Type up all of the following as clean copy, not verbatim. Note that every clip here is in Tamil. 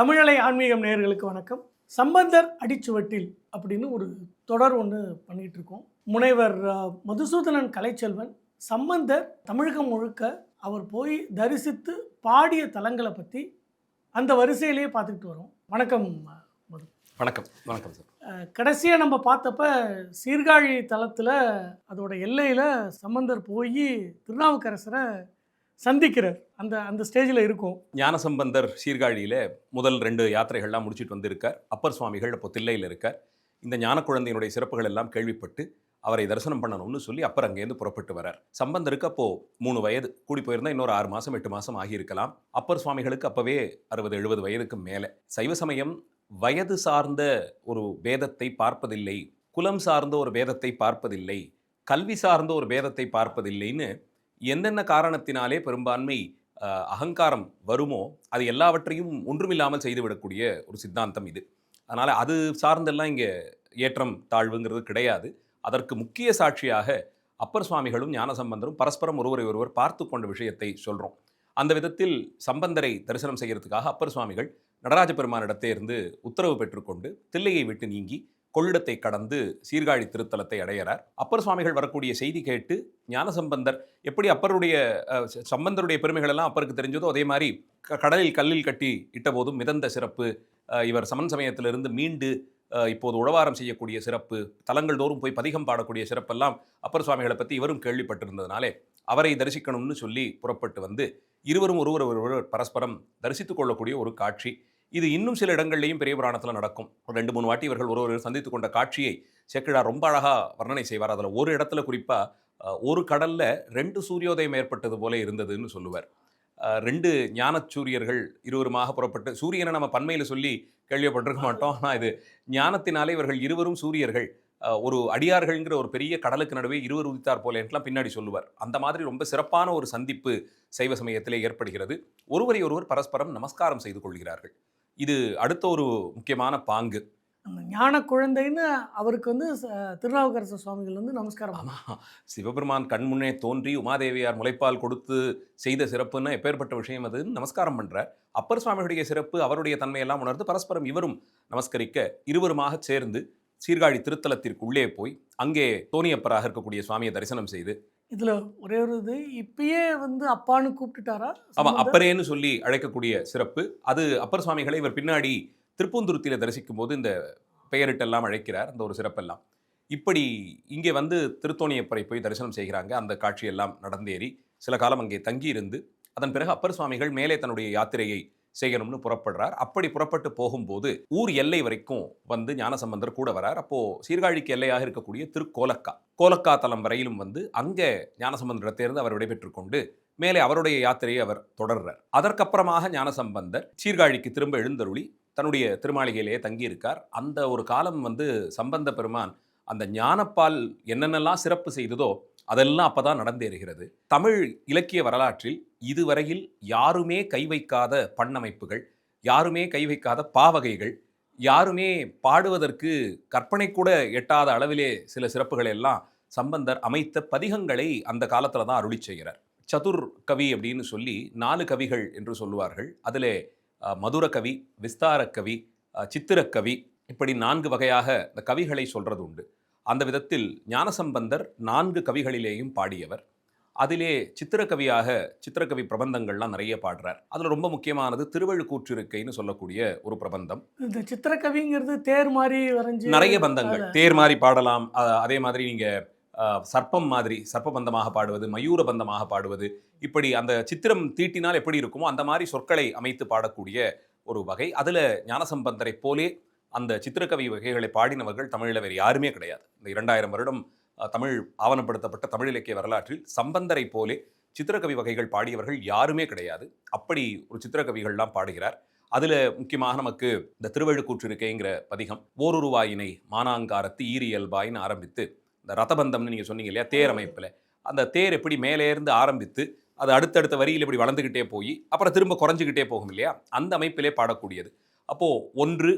தமிழலை ஆன்மீகம் நேயர்களுக்கு வணக்கம். சம்பந்தர் அடிச்சுவட்டில் அப்படின்னு ஒரு தொடர் ஒன்று பண்ணிட்டு இருக்கோம். முனைவர் மதுசூதனன் கலைச்செல்வன் சம்பந்தர் தமிழகம் முழுக்க அவர் போய் தரிசித்து பாடிய தலங்களை பற்றி அந்த வரிசையிலேயே பார்த்துக்கிட்டு வரோம். வணக்கம் மது. வணக்கம். வணக்கம் சார். கடைசியாக நம்ம பார்த்தப்ப சீர்காழி தலத்தில் அதோட எல்லையில் சம்பந்தர் போய் திருநாவுக்கரசரை சந்திக்கிறார். அந்த அந்த ஸ்டேஜில் இருக்கும். ஞானசம்பந்தர் சீர்காழியில் முதல் 2 யாத்திரைகள்லாம் முடிச்சுட்டு வந்திருக்கார். அப்பர் சுவாமிகள் இப்போ தில்லையில் இருக்கார். இந்த ஞான குழந்தையினுடைய சிறப்புகள் எல்லாம் கேள்விப்பட்டு அவரை தரிசனம் பண்ணணும்னு சொல்லி அப்பர் அங்கேருந்து புறப்பட்டு வரார். சம்பந்தருக்கு அப்போது 3 வயது, கூடி போயிருந்தால் இன்னொரு 6 மாதம் 8 மாதம் ஆகியிருக்கலாம். அப்பர் சுவாமிகளுக்கு அப்போவே 60-70 வயதுக்கு மேலே. சைவ சமயம் வயது சார்ந்த ஒரு பேதத்தை பார்ப்பதில்லை, குலம் சார்ந்த ஒரு பேதத்தை பார்ப்பதில்லை, கல்வி சார்ந்த ஒரு பேதத்தை பார்ப்பதில்லைன்னு என்னென்ன காரணத்தினாலே பெரும்பான்மை அகங்காரம் வருமோ அது எல்லாவற்றையும் ஒன்றுமில்லாமல் செய்துவிடக்கூடிய ஒரு சித்தாந்தம் இது. அதனால் அது சார்ந்தெல்லாம் இங்கே ஏற்றம் தாழ்வுங்கிறது கிடையாது. அதற்கு முக்கிய சாட்சியாக அப்பர் சுவாமிகளும் ஞானசம்பந்தரும் பரஸ்பரம் ஒருவரை ஒருவர் பார்த்து கொண்ட விஷயத்தை சொல்கிறோம். அந்த விதத்தில் சம்பந்தரை தரிசனம் செய்கிறதுக்காக அப்பர் சுவாமிகள் நடராஜ பெருமானிடத்தே இருந்து உத்தரவு பெற்றுக்கொண்டு தில்லையை விட்டு நீங்கி கொள்ளிடத்தை கடந்து சீர்காழி திருத்தலத்தை அடைகிறார். அப்பர் சுவாமிகள் வரக்கூடிய செய்தி கேட்டு ஞானசம்பந்தர் எப்படி அப்பருடைய சம்பந்தருடைய பெருமைகள் எல்லாம் அப்பருக்கு தெரிஞ்சதோ அதே மாதிரி கடலில் கல்லில் கட்டி இட்ட போதும் மிதந்த சிறப்பு, இவர் சமன் சமயத்திலிருந்து மீண்டு இப்போது உழவாரம் செய்யக்கூடிய சிறப்பு, தலங்கள் தோறும் போய் பதிகம் பாடக்கூடிய சிறப்பெல்லாம் அப்பர் சுவாமிகளை பற்றி இவரும் கேள்விப்பட்டிருந்ததுனாலே அவரை தரிசிக்கணும்னு சொல்லி புறப்பட்டு வந்து இருவரும் ஒருவர் பரஸ்பரம் தரிசித்துக் கொள்ளக்கூடிய ஒரு காட்சி. இது இன்னும் சில இடங்கள்லையும் பெரிய புராணத்தில் நடக்கும். 2-3 வாட்டி இவர்கள் ஒருவர் சந்தித்து கொண்ட காட்சியை சேக்கிழார் ரொம்ப அழகாக வர்ணனை செய்வார். அதில் ஒரு இடத்துல குறிப்பாக ஒரு கடலில் 2 சூரியோதயம் ஏற்பட்டது போல இருந்ததுன்னு சொல்லுவார். 2 ஞானச்சூரியர்கள் இருவருமாக புறப்பட்டு, சூரியனை நம்ம பன்மையில் சொல்லி கேள்விப்பட்டிருக்க மாட்டோம், ஆனால் இது ஞானத்தினாலே இவர்கள் இருவரும் சூரியர்கள், ஒரு அடியார்கள்ங்கிற ஒரு பெரிய கடலுக்கு நடுவே இருவர் உதித்தார் போல என்றெல்லாம் பின்னாடி சொல்லுவார். அந்த மாதிரி ரொம்ப சிறப்பான ஒரு சந்திப்பு சைவ சமயத்திலே ஏற்படுகிறது. ஒருவரை ஒருவர் பரஸ்பரம் நமஸ்காரம் செய்து கொள்கிறார்கள். இது அடுத்த ஒரு முக்கியமான பாங்கு. ஞான குழந்தைன்னு அவருக்கு வந்து திருநாவுக்கரசு சுவாமிகள் வந்து நமஸ்காரம். ஆமாம், சிவபெருமான் கண்முன்னே தோன்றி உமாதேவியார் முளைப்பால் கொடுத்து செய்த சிறப்புன்னு எப்பேற்பட்ட விஷயம் அதுன்னு நமஸ்காரம் பண்ணுறார். அப்பர் சுவாமிகளுடைய சிறப்பு அவருடைய தன்மையெல்லாம் உணர்ந்து பரஸ்பரம் இவரும் நமஸ்கரிக்க இருவருமாக சேர்ந்து சீர்காழி திருத்தலத்திற்குள்ளே போய் அங்கே தோணியப்பராக இருக்கக்கூடிய சுவாமியை தரிசனம் செய்து, இதில் ஒரே ஒரு இது, இப்பயே வந்து அப்பான்னு கூப்பிட்டுட்டாரா? ஆமாம், அப்பரேன்னு சொல்லி அழைக்கக்கூடிய சிறப்பு அது. அப்பர் சுவாமிகளை இவர் பின்னாடி திருப்பூந்துருத்தியில் தரிசிக்கும் போது இந்த பெயரிட்டெல்லாம் அழைக்கிறார். அந்த ஒரு சிறப்பெல்லாம் இப்படி இங்கே வந்து திருத்தோணியப்பரை போய் தரிசனம் செய்கிறாங்க. அந்த காட்சியெல்லாம் நடந்தேறி சில காலம் அங்கே தங்கியிருந்து அதன் பிறகு அப்பர் சுவாமிகள் மேலே தன்னுடைய யாத்திரையை செய்யணும்னு புறப்படுறார். அப்படி புறப்பட்டு போகும்போது ஊர் எல்லை வரைக்கும் வந்து ஞானசம்பந்தர் கூட வரார். அப்போது சீர்காழிக்கு எல்லையாக இருக்கக்கூடிய கோலக்கா தலம் வரையிலும் வந்து அங்கே ஞானசம்பந்தரிடத்திலிருந்து அவர் விடைபெற்று கொண்டு மேலே அவருடைய யாத்திரையை அவர் தொடர்றார். அதற்கப்புறமாக ஞானசம்பந்தர் சீர்காழிக்கு திரும்ப எழுந்தருளி தன்னுடைய திருமாளிகையிலேயே தங்கியிருக்கார். அந்த ஒரு காலம் வந்து சம்பந்த பெருமான் அந்த ஞானப்பால் என்னென்னலாம் சிறப்பு செய்ததோ அதெல்லாம் அப்பதான் நடந்தேறுகிறது. தமிழ் இலக்கிய வரலாற்றில் இதுவரையில் யாருமே கை வைக்காத பண்ணமைப்புகள், யாருமே கை வைக்காத பாவகைகள், யாருமே பாடுவதற்கு கற்பனை கூட எட்டாத அளவிலே சில சிறப்புகள் எல்லாம் சம்பந்தர் அமைத்த பதிகங்களை அந்த காலத்தில் தான் அருளி செய்கிறார். சதுர் கவி அப்படின்னு சொல்லி 4 கவிகள் என்று சொல்லுவார்கள். அதில் மதுர கவி, விஸ்தார கவி, சித்திரக்கவி, இப்படி 4 வகையாக இந்த கவிகளை சொல்கிறது உண்டு. அந்த விதத்தில் ஞானசம்பந்தர் 4 கவிகளிலேயும் பாடியவர். அதிலே சித்திரக்கவி பிரபந்தங்கள்லாம் நிறைய பாடுறார். அதில் ரொம்ப முக்கியமானது திருவழுக்கூற்றிருக்கைன்னு சொல்லக்கூடிய ஒரு பிரபந்தம். இந்த சித்திரக்கவிங்கிறது தேர் மாதிரி வரைஞ்சி நிறைய பந்தங்கள், தேர் மாதிரி பாடலாம். அதே மாதிரி நீங்கள் சர்ப்பம் மாதிரி சர்ப்பபந்தமாக பாடுவது, மயூர பந்தமாக பாடுவது, இப்படி அந்த சித்திரம் தீட்டினால் எப்படி இருக்குமோ அந்த மாதிரி சொற்களை அமைத்து பாடக்கூடிய ஒரு வகை. அதில் ஞானசம்பந்தரை போலே அந்த சித்திரக்கவி வகைகளை பாடினவர்கள் தமிழில் வேறு யாருமே கிடையாது. இந்த 2000 வருடம் தமிழ் ஆவணப்படுத்தப்பட்ட தமிழ் இலக்கிய வரலாற்றில் சம்பந்தரை போலே சித்திரக்கவி வகைகள் பாடியவர்கள் யாருமே கிடையாது. அப்படி ஒரு சித்திரக்கவிகள்லாம் பாடுகிறார். அதில் முக்கியமாக நமக்கு இந்த திருவழுக்கூற்றிருக்கைங்கிற பதிகம், ஓருருவாயினை மானாங்காரத்து ஈரியல்பாயின்னு ஆரம்பித்து இந்த ரதபந்தம்னு நீங்கள் சொன்னீங்க இல்லையா, தேர் அமைப்பில் அந்த தேர் எப்படி மேலேருந்து ஆரம்பித்து அது அடுத்தடுத்த வரியில் இப்படி வளர்ந்துக்கிட்டே போய் அப்புறம் திரும்ப குறைஞ்சிக்கிட்டே போகும் இல்லையா, அந்த அமைப்பிலே பாடக்கூடியது. அப்போது 1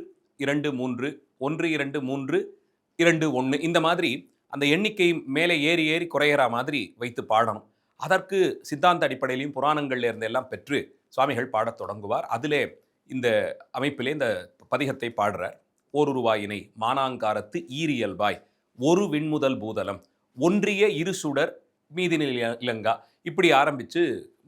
2 3 1 2 3 2 1 இந்த மாதிரி அந்த எண்ணிக்கை மேலே ஏறி ஏறி குறையிற மாதிரி வைத்து பாடணும். அதற்கு சித்தாந்த அடிப்படையிலையும் புராணங்கள்ல இருந்து எல்லாம் பெற்று சுவாமிகள் பாடத் தொடங்குவார். அதிலே இந்த அமைப்பிலே இந்த பதிகத்தை பாடுறார். ஒரு ரூபாயினை மானாங்காரத்து ஈரியல்வாய் ஒரு விண்முதல் பூதலம் ஒன்றிய இரு சுடர் மீதினில் இலங்கா இப்படி ஆரம்பித்து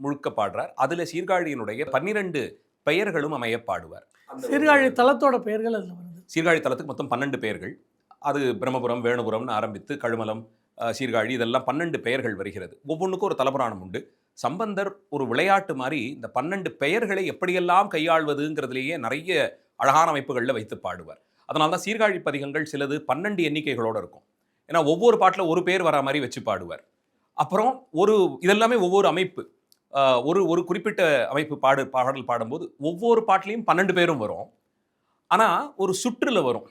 முழுக்க பாடுறார். அதில் சீர்காழியினுடைய 12 பெயர்களும் அமைய பாடுவார். சீர்காழி தலத்தோட பெயர்கள் அதில் வருது. சீர்காழி தலத்துக்கு மொத்தம் 12 பெயர்கள். அது பிரம்மபுரம், வேணுபுரம்னு ஆரம்பித்து கழுமலம், சீர்காழி இதெல்லாம் 12 பெயர்கள் வருகிறது. ஒவ்வொன்றுக்கும் ஒரு தலபுராணம் உண்டு. சம்பந்தர் ஒரு விளையாட்டு மாதிரி இந்த 12 பெயர்களை எப்படியெல்லாம் கையாள்வதுங்கிறதுலேயே நிறைய அழகான அமைப்புகளில் வைத்து பாடுவார். அதனால தான் சீர்காழி பதிகங்கள் சிலது 12 எண்ணிக்கைகளோடு இருக்கும். ஏன்னா ஒவ்வொரு பாட்டில் ஒரு பேர் வரா மாதிரி வச்சு பாடுவார். அப்புறம் இதெல்லாமே ஒவ்வொரு அமைப்பு. ஒரு குறிப்பிட்ட அமைப்பு பாடல் பாடும்போது ஒவ்வொரு பாட்டிலையும் 12 பேரும் வரும். ஆனால் ஒரு சுற்றுல வரும்.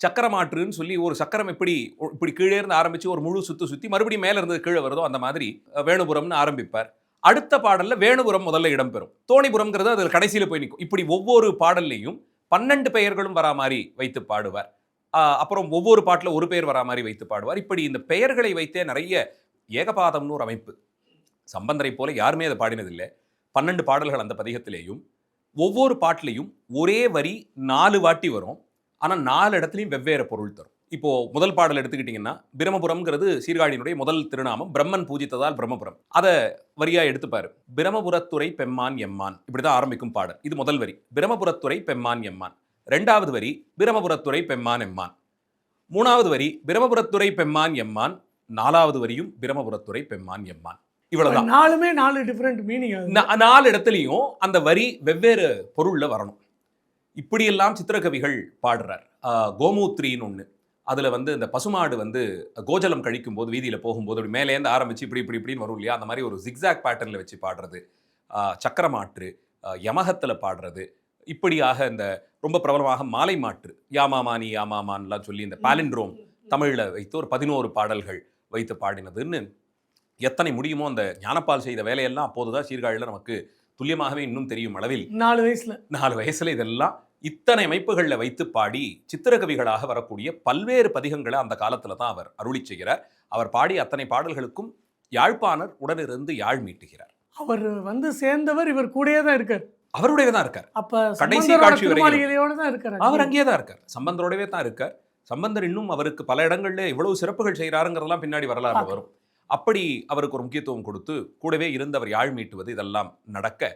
சக்கரமாற்றுன்னு சொல்லி ஒரு சக்கரம் இப்படி கீழே இருந்து ஆரம்பித்து ஒரு முழு சுற்றி மறுபடியும் மேலே இருந்தது கீழே வருதோ அந்த மாதிரி வேணுபுரம்னு ஆரம்பிப்பார். அடுத்த பாடலில் வேணுபுரம் முதல்ல இடம்பெறும். தோணிபுரம்ங்கிறது அதில் கடைசியில் போய் நிற்கும். இப்படி ஒவ்வொரு பாடல்லையும் 12 பெயர்களும் வரா மாதிரி வைத்து பாடுவார். அப்புறம் ஒவ்வொரு பாட்டில் ஒரு பெயர் வரா மாதிரி வைத்து பாடுவார். இப்படி இந்த பெயர்களை வைத்தே நிறைய ஏகபாதம்னு ஒரு அமைப்பு. சம்பந்தரை போல யாருமே அதை பாடினதில்லை. 12 பாடல்கள் அந்த பதிகத்திலேயும் ஒவ்வொரு பாட்டிலையும் ஒரே வரி 4 வாட்டி வரும். ஆனால் 4 இடத்துலையும் வெவ்வேறு பொருள் தரும். இப்போது முதல் பாடல் எடுத்துக்கிட்டிங்கன்னா பிரம்மபுரம்ங்கிறது சீர்காழியினுடைய முதல் திருநாமம். பிரம்மன் பூஜித்ததால் பிரம்மபுரம். அதை வரியாக எடுத்துப்பார். பிரம்மபுரத்துறை பெம்மான் எம்மான் இப்படி தான் ஆரம்பிக்கும் பாடல். இது முதல் வரி. பிரம்மபுரத்துறை பெம்மான் எம்மான். 2வது வரி பிரம்மபுரத்துறை பெம்மான் எம்மான். 3வது வரி பிரம்மபுரத்துறை பெம்மான் எம்மான். 4வது வரியும் பிரம்மபுரத்துறை பெம்மான் எம்மான். இவ்வளவுதான். 4 டிஃபரெண்ட் மீனிங். 4 இடத்துலையும் அந்த வரி வெவ்வேறு பொருள்ல வரணும். இப்படியெல்லாம் சித்திரகவிகள் பாடுறார். கோமூத்ரின்னு ஒன்று. அதில் இந்த பசுமாடு கோஜலம் கழிக்கும் போது வீதியில் போகும்போது அப்படி மேலேருந்து ஆரம்பித்து இப்படின்னு வரும் இல்லையா, அந்த மாதிரி ஒரு ஜிக்ஸாக் பேட்டர்னில் வச்சு பாடுறது. சக்கரமாற்று, யமகத்தில் பாடுறது. இப்படியாக இந்த ரொம்ப பிரபலமாக மாலை மாற்று, யாமாமானி யாமாமான்லாம் சொல்லி இந்த பாலிண்ட்ரோம் தமிழில் வைத்து ஒரு 11 பாடல்கள் வைத்து பாடினதுன்னு எத்தனை முடியுமோ அந்த ஞானப்பால் செய்த வேலையெல்லாம் அப்போதுதான் சீர்காழியில் நமக்கு துல்லியமாகவே இன்னும் தெரியும் அளவில் 4 வயசுல இதெல்லாம் இத்தனை அமைப்புகளில் வைத்து பாடி சித்திரகவிகளாக வரக்கூடிய பல்வேறு பதிகங்களை அந்த காலத்தில் தான் அவர் அருளி செய்கிறார். அவர் பாடிய அத்தனை பாடல்களுக்கும் யாழ்ப்பாணர் உடனிருந்து யாழ் மீட்டுகிறார். அவர் சேர்ந்தவர் இவர் கூடயே தான் இருக்கார். அவருடையவே தான் இருக்கார். அப்ப கடைசி காட்சி வரைக்கும் தான் இருக்கார். அவர் அங்கேயே தான் இருக்கார். சம்பந்தரோடவே தான் இருக்கார். சம்பந்தர் இன்னும் அவருக்கு பல இடங்கள்ல இவ்வளவு சிறப்புகள் செய்கிறாருங்கிறதெல்லாம் பின்னாடி வரலாறு வரும். அப்படி அவருக்கு ஒரு முக்கியத்துவம் கொடுத்து கூடவே இருந்து அவர் யாழ் மீட்டுவது இதெல்லாம் நடக்க,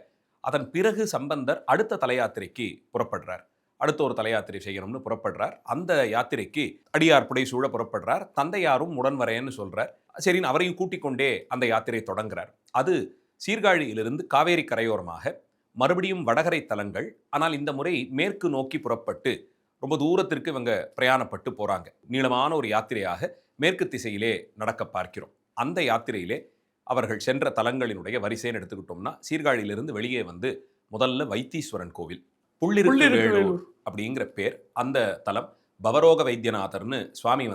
அதன் பிறகு சம்பந்தர் அடுத்த தலையாத்திரைக்கு புறப்படுறார். அடுத்த ஒரு தலையாத்திரை செய்யணும்னு புறப்படுறார். அந்த யாத்திரைக்கு அடியார் புடைசூழ புறப்படுறார். தந்தையாரும் உடன் வரேன்னு சொல்றார். சரின்னு அவரையும் கூட்டிக் கொண்டே அந்த யாத்திரை தொடங்குறார். அது சீர்காழியிலிருந்து காவேரி கரையோரமாக மறுபடியும் வடகரை தலங்கள். ஆனால் இந்த முறை மேற்கு நோக்கி புறப்பட்டு ரொம்ப தூரத்திற்கு இவங்க பிரயாணப்பட்டு போறாங்க. நீளமான ஒரு யாத்திரையாக மேற்கு திசையிலே நடக்க பார்க்கிறோம். அந்த யாத்திரையிலே அவர்கள் சென்ற தலங்களினுடைய வரிசைன்னு எடுத்துக்கிட்டோம்னா, சீர்காழியிலிருந்து வெளியே முதல்ல வைத்தீஸ்வரன் கோவில், புள்ளிருக்கு வேளூர் அப்படிங்கிற பேர். அந்த தலம் பவரோக வைத்தியநாதர்னு சுவாமி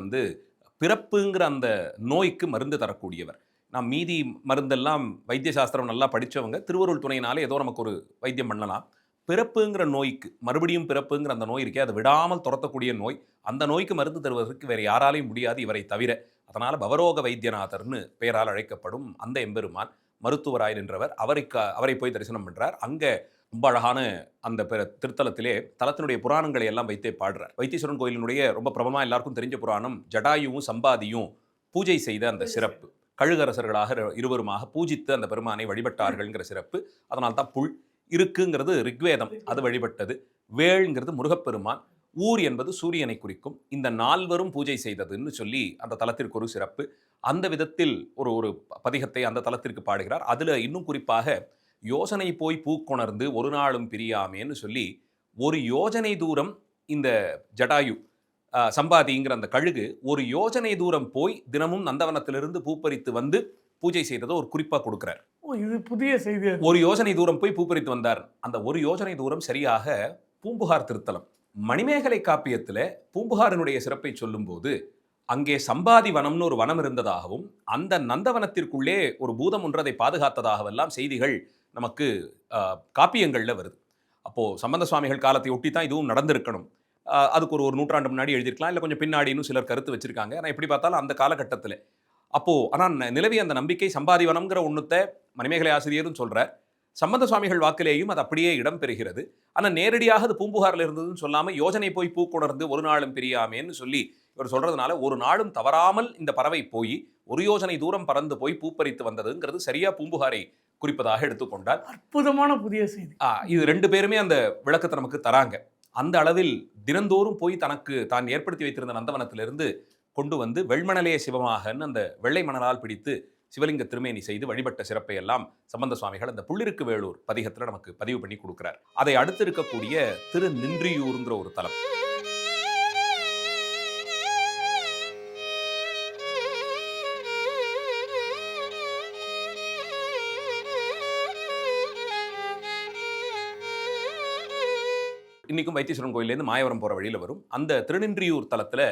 பிறப்புங்கிற அந்த நோய்க்கு மருந்து தரக்கூடியவர். நாம் மீதி மருந்தெல்லாம் வைத்தியசாஸ்திரம் நல்லா படித்தவங்க திருவருள் துணையினாலே ஏதோ நமக்கு ஒரு வைத்தியம் பண்ணலாம். பிறப்புங்கிற நோய்க்கு, மறுபடியும் பிறப்புங்கிற அந்த நோய் இருக்கே, அதை விடாமல் துரத்தக்கூடிய நோய். அந்த நோய்க்கு மருந்து தருவதற்கு வேறு யாராலையும் முடியாது இவரை தவிர. அதனால் பவரோக வைத்தியநாதர்னு பெயரால் அழைக்கப்படும் அந்த எம்பெருமான் மருத்துவராய் நின்றவர். அவரை போய் தரிசனம் பண்ணுறார். அங்கே ரொம்ப அழகான அந்த திருத்தலத்திலே தலத்தினுடைய புராணங்களை எல்லாம் வைத்தே பாடுறார். வைத்தீஸ்வரன் கோயிலினுடைய ரொம்ப பிரபலமாக எல்லாருக்கும் தெரிஞ்ச புராணம் ஜடாயுவும் சம்பாதியும் பூஜை செய்த அந்த சிறப்பு. கழுகரசர்களாக இருவருமாக பூஜித்து அந்த பெருமானை வழிபட்டார்கள்ங்கிற சிறப்பு. அதனால் தான் புல் இருக்குங்கிறது ரிக்வேதம், அது வழிபட்டது. வேள்ங்கிறது முருகப்பெருமான். ஊர் என்பது சூரியனை குறிக்கும். இந்த 4வரும் பூஜை செய்ததுன்னு சொல்லி அந்த தலத்திற்கு ஒரு சிறப்பு. அந்த விதத்தில் ஒரு பதிகத்தை அந்த தலத்திற்கு பாடுகிறார். அதில் இன்னும் குறிப்பாக யோசனை போய் பூக்கொணர்ந்து ஒரு நாளும் பிரியாமேன்னு சொல்லி ஒரு யோஜனை தூரம் இந்த ஜடாயு சம்பாதிங்கிற அந்த கழுகு ஒரு யோஜனை தூரம் போய் தினமும் நந்தவனத்திலிருந்து பூப்பறித்து பூஜை செய்ததை ஒரு குறிப்பாக கொடுக்குறார். இது புதிய செய்தி. ஒரு யோஜனை தூரம் போய் பூப்பறித்து வந்தார். அந்த ஒரு யோஜனை தூரம் சரியாக பூம்புகார் திருத்தலம். மணிமேகலை காப்பியத்தில் பூம்புகாரினுடைய சிறப்பை சொல்லும்போது அங்கே சம்பாதி வனம்னு ஒரு வனம் இருந்ததாகவும் அந்த நந்தவனத்திற்குள்ளே ஒரு பூதம் ஒன்று அதை பாதுகாத்ததாகவெல்லாம் செய்திகள் நமக்கு காப்பியங்களில் வருது. அப்போது சம்பந்த சுவாமிகள் காலத்தை ஒட்டி தான் இதுவும் நடந்திருக்கணும். அதுக்கு ஒரு நூற்றாண்டு முன்னாடி எழுதியிருக்கலாம், இல்லை கொஞ்சம் பின்னாடின்னு சிலர் கருத்து வச்சுருக்காங்க. ஆனால் எப்படி பார்த்தாலும் அந்த காலகட்டத்தில் ஆனால் நிலவிய அந்த நம்பிக்கை சம்பாதிவனம்ங்கிற ஒன்றுத்தை மணிமேகலை ஆசிரியரும் சொல்கிறார். சம்பந்த சுவாமிகள் வாக்கிலேயும் அது அப்படியே இடம் பெறுகிறது. ஆனால் நேரடியாக அது பூம்புகாரில் இருந்ததுன்னு சொல்லாமல் யோஜனை போய் பூக்குணர்ந்து ஒரு நாளும் பிரியாமேன்னு சொல்லி இவர் சொல்றதுனால ஒரு நாளும் தவறாமல் இந்த பறவை போய் ஒரு யோஜனை தூரம் பறந்து போய் பூப்பறித்து வந்ததுங்கிறது சரியா பூம்புகாரை குறிப்பதாக எடுத்துக்கொண்டால் அற்புதமான புதிய செய்தி. இது 2 பேருமே அந்த விளக்கத்தை நமக்கு தராங்க. அந்த அளவில் தினந்தோறும் போய் தனக்கு தான் ஏற்படுத்தி வைத்திருந்த நந்தவனத்திலிருந்து கொண்டு வந்து வெள்மணலே சிவமாகன்னு அந்த வெள்ளை மணலால் பிடித்து சிவலிங்க திருமேனி செய்து வழிபட்ட சிறப்பை எல்லாம் சம்பந்த சுவாமிகள் அந்த புள்ளிருக்கு வேளூர் பதிகத்தில் நமக்கு பதிவு பண்ணி கொடுக்கிறார். அதை அடுத்து இருக்கக்கூடிய திரு நின்றியூருங்கிற ஒரு தலம். இன்னைக்கும் வைத்தீஸ்வரன் கோயிலேருந்து மாயவரம் போற வழியில வரும். அந்த திருநின்றியூர் தலத்துல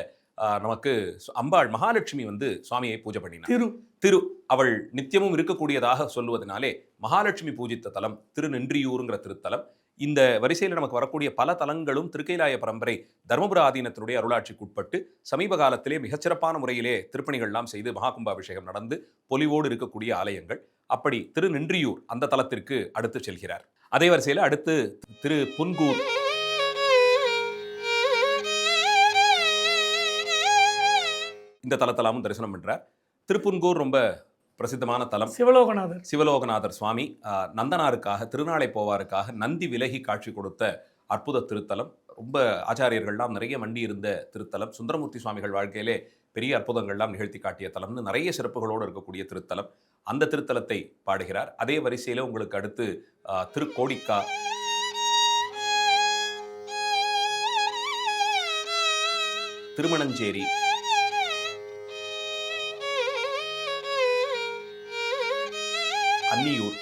நமக்கு அம்பாள் மகாலட்சுமி வந்து சுவாமியை பூஜை பண்ணினார். திரு அவள் நித்தியமும் இருக்கக்கூடியதாக சொல்லுவதனாலே மகாலட்சுமி பூஜித்த தலம் திருநின்றியூருங்கிற திருத்தலம். இந்த வரிசையில் நமக்கு வரக்கூடிய பல தலங்களும் திருக்கைலாய பரம்பரை தர்மபுர ஆதீனத்தினுடைய அருளாட்சிக்கு உட்பட்டு சமீப காலத்திலே மிகச்சிறப்பான முறையிலே திருப்பணிகள்லாம் செய்து மகாகும்பாபிஷேகம் நடந்து பொலிவோடு இருக்கக்கூடிய ஆலயங்கள். அப்படி திருநின்றியூர் அந்த தலத்திற்கு அடுத்து செல்கிறார். அதே வரிசையில் அடுத்து திரு புன்கூர், இந்த தலத்தலாமும் தரிசனம் பண்றார். திருப்புன்கூர் ரொம்ப பிரசித்தமான தலம். சிவலோகநாதர் சுவாமி நந்தனாருக்காக திருநாளை போவாருக்காக நந்தி விலகி காட்சி கொடுத்த அற்புத திருத்தலம். ரொம்ப ஆச்சாரியர்கள்லாம் நிறைய மண்டி இருந்த திருத்தலம். சுந்தரமூர்த்தி சுவாமிகள் வாழ்க்கையிலே பெரிய அற்புதங்கள்லாம் நிகழ்த்தி காட்டிய தலம்னு நிறைய சிறப்புகளோடு இருக்கக்கூடிய திருத்தலம். அந்த திருத்தலத்தை பாடுகிறார். அதே வரிசையில் உங்களுக்கு அடுத்து திருக்கோடிக்கா, திருமணஞ்சேரி, அன்னியூர்,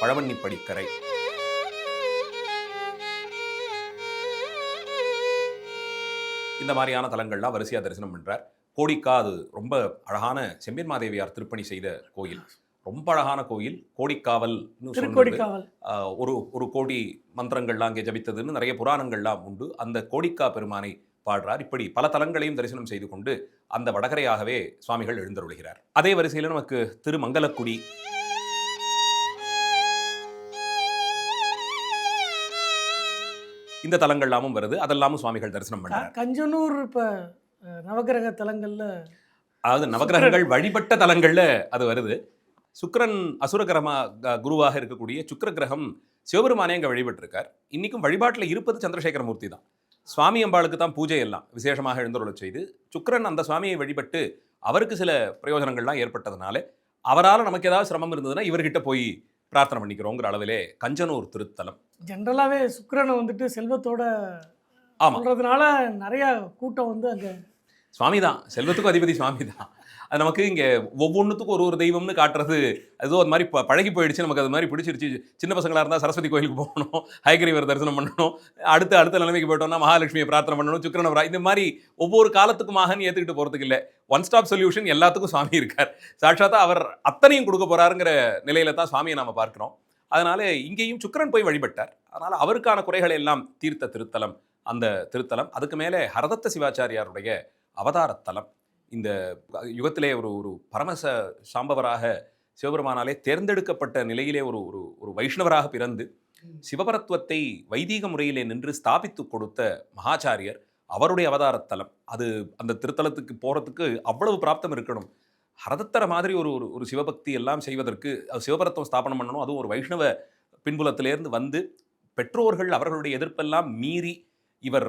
பழவன்னிப்படிக்கரை, இந்த மாதிரியான தலங்கள்லாம் வரிசையா தரிசனம் பண்றார். கோடிக்கா அது ரொம்ப அழகான செம்பியன் மாதேவியார் திருப்பணி செய்த கோயில். ரொம்ப அழகான கோயில். கோடிக்காவல் ஒரு கோடி மந்திரங்கள்லாம் அங்கே ஜபித்ததுன்னு நிறைய புராணங்கள்லாம் உண்டு. அந்த கோடிக்கா பெருமானை பாடுறார். இப்படி பல தலங்களையும் தரிசனம் செய்து கொண்டு அந்த வடகரையாகவே சுவாமிகள் எழுந்தருளுகிறார். அதே வரிசையில் நமக்கு திருமங்கலக்குடி, இந்த தலங்கள்லாமும் வருது. அதெல்லாமும் சுவாமிகள் தரிசனம் பண்றார். கஞ்சனூர் இப்ப நவகிரக தலங்கள்ல, அதாவது நவகிரகங்கள் வழிபட்ட தலங்கள்ல அது வருது. சுக்கிரன் அசுரகிரமா குருவாக இருக்கக்கூடிய சுக்கிர கிரகம் சிவபெருமானே அங்கே வழிபட்டிருக்கார். இன்னைக்கும் வழிபாட்டில் இருப்பது சந்திரசேகரமூர்த்தி தான். சுவாமி அம்பாளுக்கு தான் பூஜை எல்லாம் விசேஷமாக எழுந்தருளச் செய்து சுக்கிரன் அந்த சுவாமியை வழிபட்டு அவருக்கு சில பிரயோஜனங்கள்லாம் ஏற்பட்டதுனால அவரால் நமக்கு ஏதாவது சிரமம் இருந்ததுன்னா இவர்கிட்ட போய் பிரார்த்தனை பண்ணிக்கிறோங்கிற அளவிலே கஞ்சனூர் திருத்தலம். ஜென்ரலாகவே சுக்கிரனை வந்துட்டு செல்வத்தோட சொல்றதுனால நிறைய கூட்டம் வந்து அங்கே சுவாமி தான், செல்வத்துக்கும் அதிபதி சுவாமி தான். அது நமக்கு இங்கே ஒவ்வொன்றுத்துக்கும் ஒரு தெய்வம்னு காட்டுறது ஏதோ அது மாதிரி பழகி போயிடுச்சு. நமக்கு அது மாதிரி பிடிச்சிருச்சு. சின்ன பசங்களாக இருந்தால் சரஸ்வதி கோயிலுக்கு போகணும், ஹயகிரிவர் தரிசனம் பண்ணணும், அடுத்த நிலைமைக்கு போயிட்டோம்னா மகாலட்சுமியை பிரார்த்தனை பண்ணணும், சுக்கிரனை இந்த மாதிரி ஒவ்வொரு காலத்துக்குமாக ஏற்றுக்கிட்டு போகிறதுக்கு இல்லை. ஒன் ஸ்டாப் சொல்யூஷன் எல்லாத்துக்கும் சுவாமி இருக்கார். சாட்சாத்தா அவர் அத்தனையும் கொடுக்க போறாருங்கிற நிலையில தான் சுவாமியை நாம் பார்க்குறோம். அதனால இங்கேயும் சுக்கிரன் போய் வழிபட்டார். அதனால அவருக்கான குறைகளை எல்லாம் தீர்த்த திருத்தலம் அந்த திருத்தலம். அதுக்கு மேலே ஹரதத்த சிவாச்சாரியாருடைய அவதாரத்தலம். இந்த யுகத்திலே ஒரு பரமச சாம்பவராக சிவபெருமானாலே தேர்ந்தெடுக்கப்பட்ட நிலையிலே ஒரு வைஷ்ணவராக பிறந்து சிவபரத்துவத்தை வைதீக முறையிலே நின்று ஸ்தாபித்து கொடுத்த மகாச்சாரியர். அவருடைய அவதாரத்தலம் அது. அந்த திருத்தலத்துக்கு போகிறதுக்கு அவ்வளவு பிராப்தம் இருக்கணும். ஹரதத்தர மாதிரி ஒரு சிவபக்தி எல்லாம் செய்வதற்கு சிவபரத்துவம் ஸ்தாபனம் பண்ணணும். அதுவும் ஒரு வைஷ்ணவ பின்புலத்திலேருந்து வந்து பெற்றோர்கள் அவர்களுடைய எதிர்ப்பெல்லாம் மீறி இவர்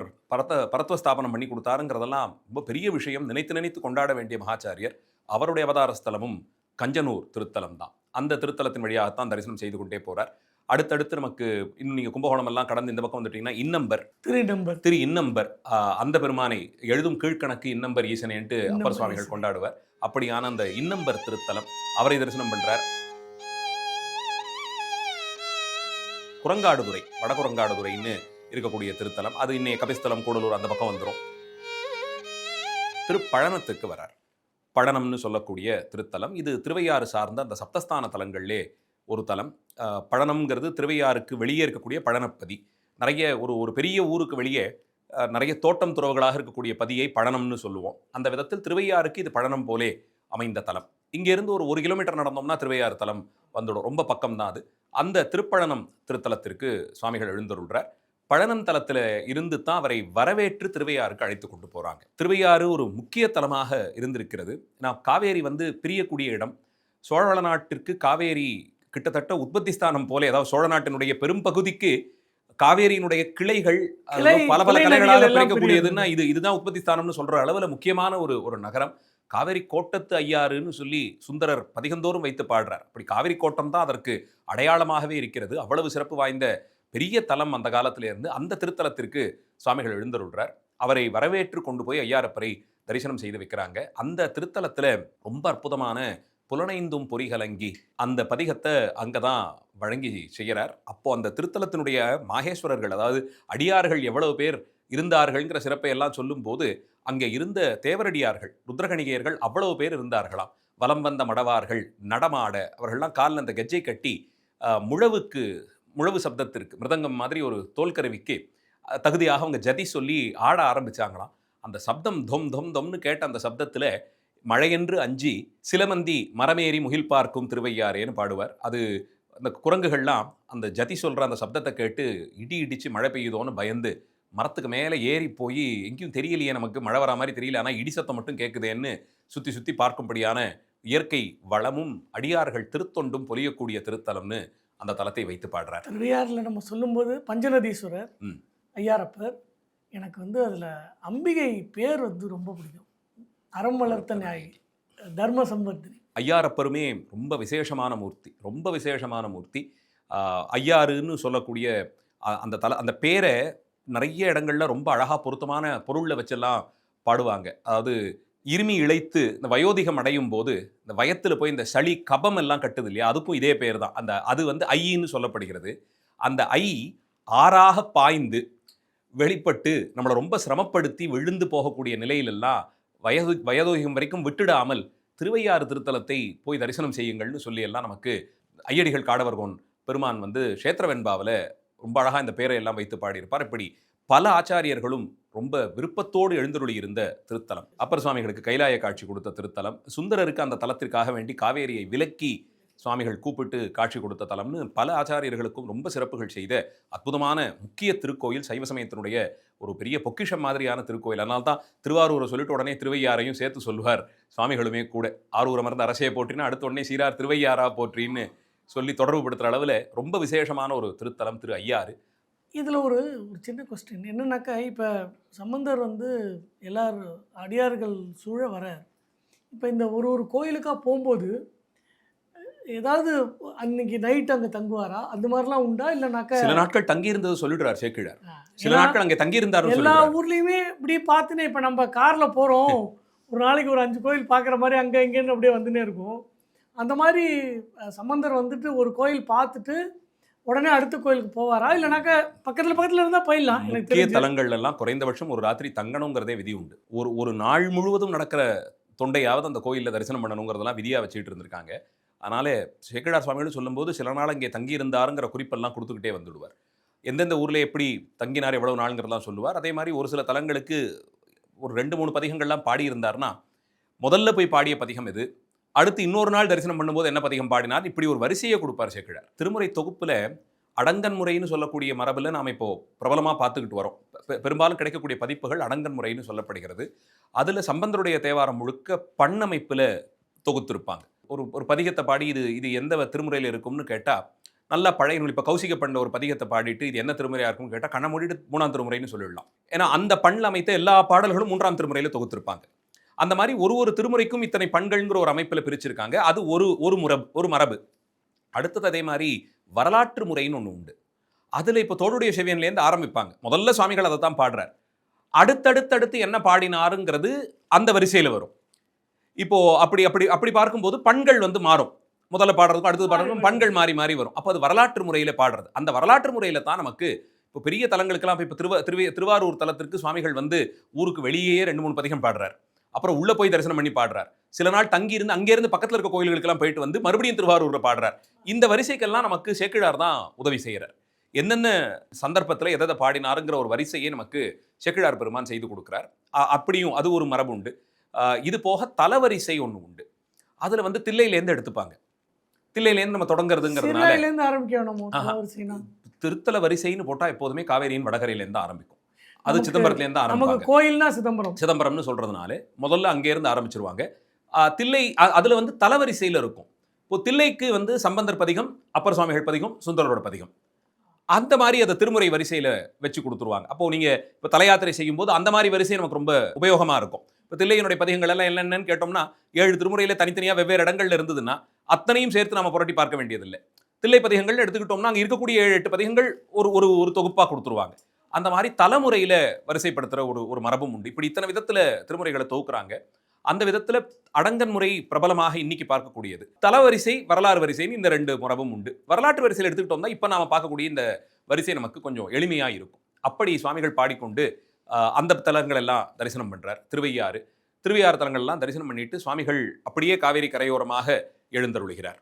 பரத்துவ ஸ்தாபனம் பண்ணி கொடுத்தாருங்கிறதெல்லாம் ரொம்ப பெரிய விஷயம். நினைத்து கொண்டாட வேண்டிய மகாச்சாரியர். அவருடைய அவதார ஸ்தலமும் கஞ்சனூர் திருத்தலம் தான். அந்த திருத்தலத்தின் வழியாகத்தான் தரிசனம் செய்து கொண்டே போறார். அடுத்தடுத்து நமக்கு இன்னும் நீங்கள் கும்பகோணம் எல்லாம் கடந்து இந்த பக்கம் வந்துட்டீங்கன்னா இன்னம்பர், திரு இன்னம்பர், அந்த பெருமானை எழுதும் கீழ்கணக்கு இன்னம்பர் ஈசனேன்ட்டு அப்பர் சுவாமிகள் கொண்டாடுவார். அப்படியான அந்த இன்னம்பர் திருத்தலம் அவரை தரிசனம் பண்றார். குரங்காடுதுறை, வடகுரங்காடுதுறைன்னு இருக்கக்கூடிய திருத்தலம். அது இன்னைய கபிஸ்தலம், கூடலூர் அந்த பக்கம் வந்துடும். திருப்பழனத்துக்கு வரார். பழனம்னு சொல்லக்கூடிய திருத்தலம் இது திருவையாறு சார்ந்த அந்த சப்தஸ்தான தலங்கள்லே ஒரு தலம். பழனம்ங்கிறது திருவையாறுக்கு வெளியே இருக்கக்கூடிய பழனப்பதி. நிறைய ஒரு பெரிய ஊருக்கு வெளியே நிறைய தோட்டம் துறவுகளாக இருக்கக்கூடிய பதியை பழனம்னு சொல்லுவோம். அந்த விதத்தில் திருவையாறுக்கு இது பழனம் போலே அமைந்த தலம். இங்கேருந்து ஒரு 1 கிலோமீட்டர் நடந்தோம்னா திருவையாறு தலம் வந்துடும். ரொம்ப பக்கம் தான் அது. அந்த திருப்பழனம் திருத்தலத்திற்கு சுவாமிகள் எழுந்தருள்றார். பழனம் தலத்தில் இருந்து தான் அவரை வரவேற்று திருவையாறுக்கு அழைத்து கொண்டு போகிறாங்க. திருவையாறு ஒரு முக்கிய தலமாக இருந்திருக்கிறது. நான் காவேரி பிரியக்கூடிய இடம். சோழ நாட்டிற்கு காவேரி கிட்டத்தட்ட உற்பத்தி ஸ்தானம் போல, அதாவது சோழ நாட்டினுடைய பெரும் பகுதிக்கு காவேரியினுடைய கிளைகள் பல பல கலைகளாக பிரிக்கக்கூடியதுன்னா இதுதான் உற்பத்தி ஸ்தானம்னு சொல்ற அளவுல முக்கியமான ஒரு நகரம். காவேரி கோட்டத்து ஐயாறுன்னு சொல்லி சுந்தரர் பதிகந்தோறும் வைத்து பாடுறார். அப்படி காவிரி கோட்டம் தான் அதற்கு அடையாளமாகவே இருக்கிறது. அவ்வளவு சிறப்பு வாய்ந்த பெரிய தலம் அந்த காலத்திலிருந்து. அந்த திருத்தலத்திற்கு சுவாமிகள் எழுந்தருள்றார். அவரை வரவேற்று கொண்டு போய் ஐயாரப்பரை தரிசனம் செய்து வைக்கிறாங்க. அந்த திருத்தலத்துல ரொம்ப அற்புதமான புலனைந்தும் பொறிகலங்கி அந்த பதிகத்தை அங்கதான் வழங்கி செய்கிறார். அப்போ அந்த திருத்தலத்தினுடைய மாகேஸ்வரர்கள், அதாவது அடியார்கள் எவ்வளவு பேர் இருந்தார்கள்ங்கிற சிறப்பை எல்லாம் சொல்லும் போது அங்கே இருந்த தேவரடியார்கள் ருத்ரகணிகையர்கள் அவ்வளவு பேர் இருந்தார்களாம். வலம் வந்த மடவார்கள் நடமாட அவர்கள்லாம் காலில் அந்த கெஜ்ஜை கட்டி முழவு சப்தத்திற்கு மிருதங்கம் மாதிரி ஒரு தோல்கருவிக்கு தகுதியாக அவங்க ஜதி சொல்லி ஆட ஆரம்பிச்சாங்களாம். அந்த சப்தம் தொம் தொம் தொம்னு கேட்ட அந்த சப்தத்துல மழையென்று அஞ்சி சிலமந்தி மரமேறி முகில் பார்க்கும் திருவையாறேன்னு பாடுவார். அது அந்த குரங்குகள்லாம் அந்த ஜதி சொல்கிற அந்த சப்தத்தை கேட்டு இடிச்சு மழை பெய்யுதோன்னு பயந்து மரத்துக்கு மேலே ஏறி போய் எங்கேயும் தெரியலையே, நமக்கு மழை வரா மாதிரி தெரியல, ஆனால் இடி சத்தம் மட்டும் கேட்குதேன்னு சுற்றி சுற்றி பார்க்கும்படியான இயற்கை வளமும் அடியார்கள் திருத்தொண்டும் பொலியக்கூடிய திருத்தலம்னு அந்த தலத்தை வைத்து பாடுறார். திருவையாறில் நம்ம சொல்லும்போது பஞ்சநதீஸ்வரர் ஐயாரப்பர், எனக்கு அதில் அம்பிகை பேர் ரொம்ப பிடிக்கும். அறம் வளர்த்த நாயகி, தர்ம சம்பர்த்தினி. ஐயாரப்பருமே ரொம்ப விசேஷமான மூர்த்தி. ஐயாறுன்னு சொல்லக்கூடிய அந்த பேரை நிறைய இடங்கள்ல ரொம்ப அழகா பொருத்தமான பொருளில் வச்செல்லாம் பாடுவாங்க. அதாவது இருமி இழைத்து இந்த வயோதிகம் அடையும் போது இந்த வயத்தில் போய் இந்த சளி கபம் எல்லாம் கட்டுது இல்லையா, அதுக்கும் இதே பேர் தான். அது ஐன்னு சொல்லப்படுகிறது. அந்த ஐ ஆறாக பாய்ந்து வெளிப்பட்டு நம்மளை ரொம்ப சிரமப்படுத்தி விழுந்து போகக்கூடிய நிலையிலெல்லாம் வயோதிகம் வரைக்கும் விட்டுடாமல் திருவையாறு திருத்தலத்தை போய் தரிசனம் செய்யுங்கள்னு சொல்லி எல்லாம் நமக்கு ஐயடிகள் காடவர்கோன் பெருமான் க்ஷேத்திர வெண்பாவில் ரொம்ப அழகாக இந்த பேரை எல்லாம் வைத்து பாடியிருப்பார். இப்படி பல ஆச்சாரியர்களும் ரொம்ப விருப்பத்தோடு எழுந்தருளி இருந்த திருத்தலம். அப்பர் சுவாமிகளுக்கு கைலாய காட்சி கொடுத்த திருத்தலம். சுந்தரருக்கு அந்த தலத்திற்காக வேண்டி காவேரியை விலக்கி சுவாமிகள் கூப்பிட்டு காட்சி கொடுத்த தலம்னு பல ஆச்சாரியர்களுக்கும் ரொம்ப சிறப்புகள் செய்த அற்புதமான முக்கிய திருக்கோயில். சைவ சமயத்தினுடைய ஒரு பெரிய பொக்கிஷம் மாதிரியான திருக்கோயில். அதனால தான் திருவாரூரை சொல்லிட்டு உடனே திருவையாரையும் சேர்த்து சொல்லுவார் சுவாமிகளுமே கூட. ஆரூர் அமர்ந்த அரசையை போற்றினா அடுத்த உடனே சீரார் திருவையாரா போற்றின்னு சொல்லி தொடர்பு படுத்துகிற அளவில் ரொம்ப விசேஷமான ஒரு திருத்தலம் திரு ஐயாறு. இதில் ஒரு சின்ன கொஸ்டின் என்னன்னாக்கா, இப்போ சம்பந்தர் எல்லாரும் அடியார்கள் சூழ வரார். இப்போ இந்த ஒரு கோயிலுக்காக போகும்போது ஏதாவது அன்னைக்கு நைட் அங்கே தங்குவாரா, அந்த மாதிரிலாம் உண்டா? இல்லைனாக்கா சில நாட்கள் தங்கி இருந்தது சொல்லிடுறார் சேக்கிழார். சில நாட்கள் அங்கே தங்கி இருந்தார். எல்லா ஊர்லேயுமே இப்படி பார்த்துனே, இப்போ நம்ம காரில் போகிறோம், ஒரு நாளைக்கு ஒரு 5 கோயில் பார்க்குற மாதிரி அங்கே இங்கேன்னு அப்படியே வந்துனே இருக்கும். அந்த மாதிரி சம்பந்தர் ஒரு கோயில் பார்த்துட்டு உடனே அடுத்த கோயிலுக்கு போவாரா, இல்லைனாக்கா பக்கத்தில் இருந்தால் போயிடலாம்? முக்கிய தலங்கள்லாம் குறைந்தபட்சம் ஒரு ராத்திரி தங்கணுங்கிறதே விதி உண்டு. ஒரு நாள் முழுவதும் நடக்கிற தொண்டையாவது அந்த கோயிலில் தரிசனம் பண்ணணுங்கிறதெல்லாம் விதியாக வச்சுட்டு இருந்திருக்காங்க. அதனால சேக்கிழார் சுவாமிகள் சொல்லும்போது சில நாள் இங்கே தங்கி இருந்தாருங்கிற குறிப்பெல்லாம் கொடுத்துக்கிட்டே வந்துடுவார். எந்தெந்த ஊரில் எப்படி தங்கினார், எவ்வளவு நாளுங்கிறதெல்லாம் சொல்லுவார். அதே மாதிரி ஒரு சில தலங்களுக்கு ஒரு 2-3 பதிகங்கள்லாம் பாடியிருந்தார்னா முதல்ல போய் பாடிய பதிகம் எது, அடுத்து இன்னொரு நாள் தரிசனம் பண்ணும்போது என்ன பதிகம் பாடினார், இப்படி ஒரு வரிசையை கொடுப்பார் சேக்கிழார். திருமுறை தொகுப்பில் அடங்கன் முறைன்னு சொல்லக்கூடிய மரபில் நாம் இப்போ பிரபலமாக பார்த்துக்கிட்டு வரோம். பெரும்பாலும் கிடைக்கக்கூடிய பதிப்புகள் அடங்கன் முறைன்னு சொல்லப்படுகிறது. அதில் சம்பந்தருடைய தேவாரம் முழுக்க பண்ணமைப்பில் தொகுத்திருப்பாங்க. ஒரு பதிகத்தை பாடி இது எந்த திருமுறையில் இருக்கும்னு கேட்டால் நல்லா பழைய நூல். இப்போ கௌசிக பண்ண ஒரு பதிகத்தை பாடிட்டு இது என்ன திருமுறையாக இருக்கும்னு கேட்டால் கண்ண மூடிட்டு 3ஆம் திருமுறைன்னு சொல்லிடலாம். ஏன்னா அந்த பண்ணில் அமைத்த எல்லா பாடல்களும் 3ஆம் திருமுறையில் தொகுத்திருப்பாங்க. அந்த மாதிரி ஒரு திருமுறைக்கும் இத்தனை பண்கள்ங்கிற ஒரு அமைப்பில் பிரிச்சிருக்காங்க. அது ஒரு மரபு. அடுத்தது அதே மாதிரி வரலாற்று முறைன்னு ஒன்று உண்டு. அதில் இப்போ தோடுடைய செவியன்லேருந்து ஆரம்பிப்பாங்க. முதல்ல சுவாமிகள் அதை தான் பாடுறார். அடுத்தடுத்து என்ன பாடினாருங்கிறது அந்த வரிசையில் வரும். இப்போ அப்படி பார்க்கும்போது பண்கள் மாறும். முதல்ல பாடுறதுக்கும் அடுத்தது பாடுறதுக்கும் பண்கள் மாறி வரும். அப்போ அது வரலாற்று முறையில் பாடுறது. அந்த வரலாற்று முறையில் தான் நமக்கு இப்போ பெரிய தலங்களுக்கெல்லாம் இப்போ திருவாரூர் தலத்திற்கு சுவாமிகள் ஊருக்கு வெளியே 2-3 பதிகம் பாடுறார். அப்புறம் உள்ள போய் தரிசனம் பண்ணி பாடுறார். சில நாள் தங்கி இருந்து அங்கேருந்து பக்கத்தில் இருக்க கோயில்களுக்கெல்லாம் போயிட்டு மறுபடியும் திருவாரூரில் பாடுறார். இந்த வரிசைக்கெல்லாம் நமக்கு சேக்கிழார் தான் உதவி செய்கிறார். என்னென்ன சந்தர்ப்பத்தில் எதை பாடினாருங்கிற ஒரு வரிசையை நமக்கு செக்கிழார் பெருமான் செய்து கொடுக்குறார். அப்படியும் அது ஒரு மரபு உண்டு. இது போக தலவரிசை ஒன்று உண்டு. அதில் வந்து தில்லையிலேருந்து எடுத்துப்பாங்க. தில்லையிலேருந்து நம்ம தொடங்குறதுங்கிறதுனால சிறுகாழிலேருந்து ஆரம்பிக்கணும் ஆஹா. வரிசைனா. திருத்தல வரிசைன்னு போட்டால் எப்போதுமே காவேரியின் வடகரையிலேருந்து ஆரம்பிக்கும். அது நமக்கு- சிதம்பரத்துலேருந்து நமக்கு ஆரம்பிப்பாங்க. கோயில்னா சிதம்பரம். சிதம்பரம்னு சொல்றதுனால முதல்ல அங்கேருந்து ஆரம்பிச்சிருவாங்க. தில்லை அதில் வந்து தலவரிசையில் இருக்கும். இப்போ தில்லைக்கு வந்து சம்பந்தர் பதிகம், அப்பர் சுவாமிகள் பதிகம், சுந்தரரோட பதிகம், அந்த மாதிரி அதை திருமுறை வரிசையில் வச்சு கொடுத்துருவாங்க. அப்போ நீங்க இப்போ தலையாத்திரை செய்யும்போது அந்த மாதிரி வரிசை நமக்கு ரொம்ப உபயோகமா இருக்கும். இப்போ தில்லையினுடைய பதிகங்கள் எல்லாம் என்னென்னு கேட்டோம்னா 7 திருமுறையில தனித்தனியாக வெவ்வேறு இடங்கள்ல இருந்ததுன்னா அத்தனையும் சேர்த்து நம்ம புரட்டி பார்க்க வேண்டியதில்லை. தில்லை பதிகங்கள் எடுத்துக்கிட்டோம்னா அங்கே இருக்கக்கூடிய 7-8 பதிகங்கள் ஒரு ஒரு ஒரு தொகுப்பாக கொடுத்துருவாங்க. அந்த மாதிரி தலைமுறையில வரிசைப்படுத்துகிற ஒரு மரபும் உண்டு. இப்படி இத்தனை விதத்தில் திருமுறைகளை தொகுக்குறாங்க. அந்த விதத்தில் அடங்கன் முறை பிரபலமாக இன்னைக்கு பார்க்கக்கூடியது. தலவரிசை, வரலாறு வரிசைன்னு இந்த 2 மரபும் உண்டு. வரலாற்று வரிசையில் எடுத்துக்கிட்டோம்னா இப்போ நாம பார்க்கக்கூடிய இந்த வரிசை நமக்கு கொஞ்சம் எளிமையாக இருக்கும். அப்படி சுவாமிகள் பாடிக்கொண்டு அந்த தலங்கள் எல்லாம் தரிசனம் பண்றார். திருவையாறு தலங்கள் எல்லாம் தரிசனம் பண்ணிட்டு சுவாமிகள் அப்படியே காவேரி கரையோரமாக எழுந்தருளுகிறார்.